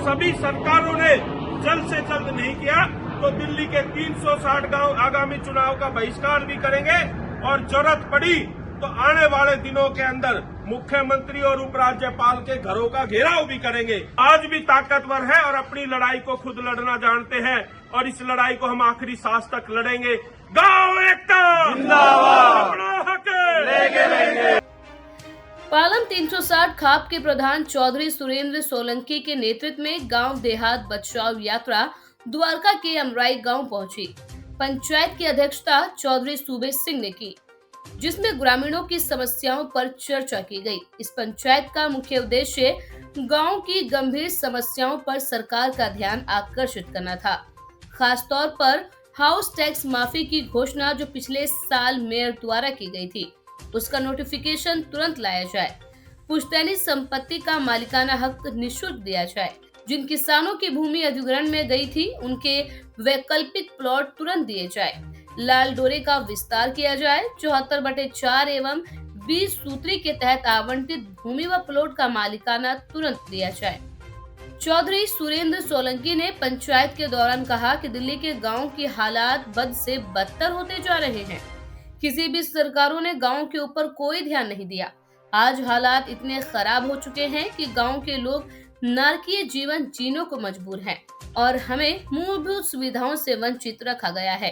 सभी सरकारों ने जल्द से जल्द नहीं किया तो दिल्ली के 360 गांव आगामी चुनाव का बहिष्कार भी करेंगे और जरूरत पड़ी तो आने वाले दिनों के अंदर मुख्यमंत्री और उपराज्यपाल के घरों का घेराव भी करेंगे। आज भी ताकतवर है और अपनी लड़ाई को खुद लड़ना जानते हैं और इस लड़ाई को हम आखिरी सांस तक लड़ेंगे। गांव एकता जिंदाबाद, अपना हक लेके रहेंगे। पालम 360 खाप के प्रधान चौधरी सुरेंद्र सोलंकी के नेतृत्व में गांव देहात बचाओ यात्रा द्वारका के अमराई गांव पहुंची। पंचायत की अध्यक्षता चौधरी सूबे सिंह ने की, जिसमें ग्रामीणों की समस्याओं पर चर्चा की गई। इस पंचायत का मुख्य उद्देश्य गांव की गंभीर समस्याओं पर सरकार का ध्यान आकर्षित करना था। खासतौर पर हाउस टैक्स माफी की घोषणा जो पिछले साल मेयर द्वारा की गई थी, उसका नोटिफिकेशन तुरंत लाया जाए। पुश्तैनी संपत्ति का मालिकाना हक निःशुल्क दिया जाए। जिन किसानों की भूमि अधिग्रहण में गई थी, उनके वैकल्पिक प्लॉट तुरंत दिए जाए। लाल डोरे का विस्तार किया जाए। 74/4 एवं 20 सूत्री के तहत आवंटित भूमि व प्लॉट का मालिकाना तुरंत दिया जाए। चौधरी सुरेंद्र सोलंकी ने पंचायत के दौरान कहा कि दिल्ली के गांव की हालात बद से बदतर होते जा रहे हैं। किसी भी सरकारों ने गांव के ऊपर कोई ध्यान नहीं दिया। आज हालात इतने खराब हो चुके हैं कि गांव के लोग नारकीय जीवन जीने को मजबूर हैं और हमें मूलभूत सुविधाओं से वंचित रखा गया है।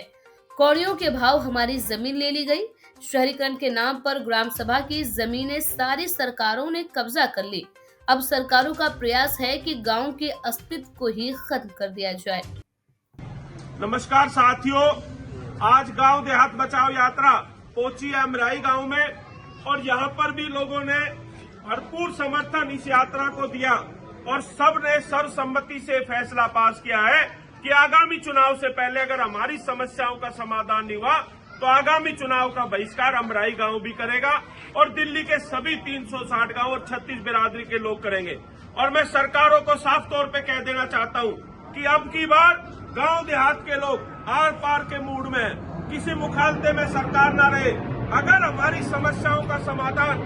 कौड़ियों के भाव हमारी जमीन ले ली गई। शहरीकरण के नाम पर ग्राम सभा की जमीनें सारी सरकारों ने कब्जा कर ली। अब सरकारों का प्रयास है कि गांव के अस्तित्व को ही खत्म कर दिया जाए। नमस्कार साथियों, आज गांव देहात बचाओ यात्रा पहुंची है अमराई गांव में और यहां पर भी लोगों ने भरपूर समर्थन इस यात्रा को दिया और सब ने सर्वसम्मति से फैसला पास किया है कि आगामी चुनाव से पहले अगर हमारी समस्याओं का समाधान नहीं हुआ तो आगामी चुनाव का बहिष्कार अमराई गांव भी करेगा और दिल्ली के सभी 360 गांव और 36 बिरादरी के लोग करेंगे। और मैं सरकारों को साफ तौर पे कह देना चाहता हूं कि अब की बार गांव देहात के लोग आर पार के मूड में हैं। किसी मुखालते में सरकार न रहे। अगर हमारी समस्याओं का समाधान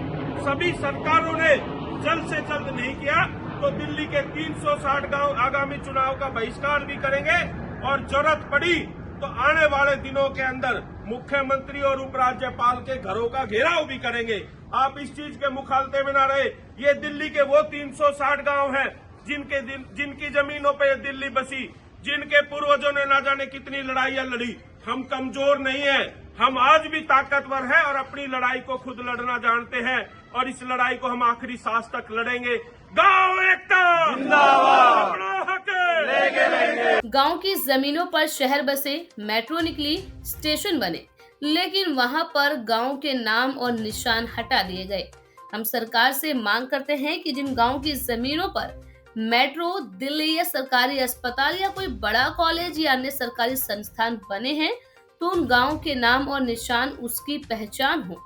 सभी सरकारों ने जल्द से जल्द नहीं किया तो दिल्ली के 360 गांव आगामी चुनाव का बहिष्कार भी करेंगे और जरूरत पड़ी तो आने वाले दिनों के अंदर मुख्यमंत्री और उपराज्यपाल के घरों का घेराव भी करेंगे। आप इस चीज के मुखालते में न रहे। ये दिल्ली के वो 360 गांव हैं जिनकी जमीनों पे दिल्ली बसी, जिनके पूर्वजों ने ना जाने कितनी लड़ाइयां लड़ी। हम कमजोर नहीं है, हम आज भी ताकतवर है और अपनी लड़ाई को खुद लड़ना जानते हैं और इस लड़ाई को हम आखिरी सांस तक लड़ेंगे। गांव एकता जिंदाबाद, अपना हक लेके रहेंगे। गांव की जमीनों पर शहर बसे, मेट्रो निकली, स्टेशन बने, लेकिन वहां पर गांव के नाम और निशान हटा दिए गए। हम सरकार से मांग करते हैं कि जिन गांव की जमीनों पर मेट्रो, दिल्ली या सरकारी अस्पताल या कोई बड़ा कॉलेज या अन्य सरकारी संस्थान बने हैं तो उन गांव के नाम और निशान उसकी पहचान हो,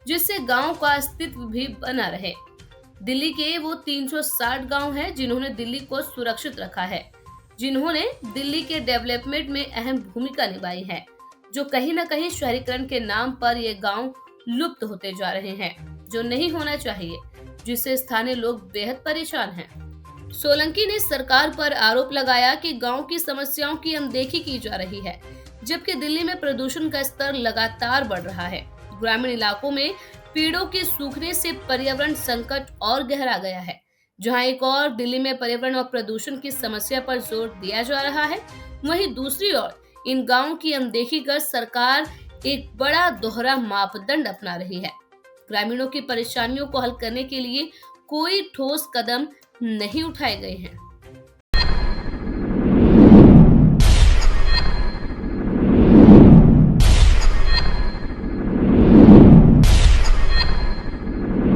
जिससे गांव का अस्तित्व भी बना रहे। दिल्ली के वो 360 गांव हैं जिन्होंने दिल्ली को सुरक्षित रखा है, जिन्होंने दिल्ली के डेवलपमेंट में अहम भूमिका निभाई है, जो कहीं न कहीं शहरीकरण के नाम पर ये गांव लुप्त होते जा रहे हैं, जो नहीं होना चाहिए, जिससे स्थानीय लोग बेहद परेशान हैं। सोलंकी ने सरकार पर आरोप लगाया कि गांव की समस्याओं की अनदेखी की जा रही है, जबकि दिल्ली में प्रदूषण का स्तर लगातार बढ़ रहा है। ग्रामीण इलाकों में पेड़ों के सूखने से पर्यावरण संकट और गहरा गया है। जहां एक और दिल्ली में पर्यावरण और प्रदूषण की समस्या पर जोर दिया जा रहा है, वहीं दूसरी ओर इन गांवों की अनदेखी कर सरकार एक बड़ा दोहरा मापदंड अपना रही है। ग्रामीणों की परेशानियों को हल करने के लिए कोई ठोस कदम नहीं उठाए गए हैं।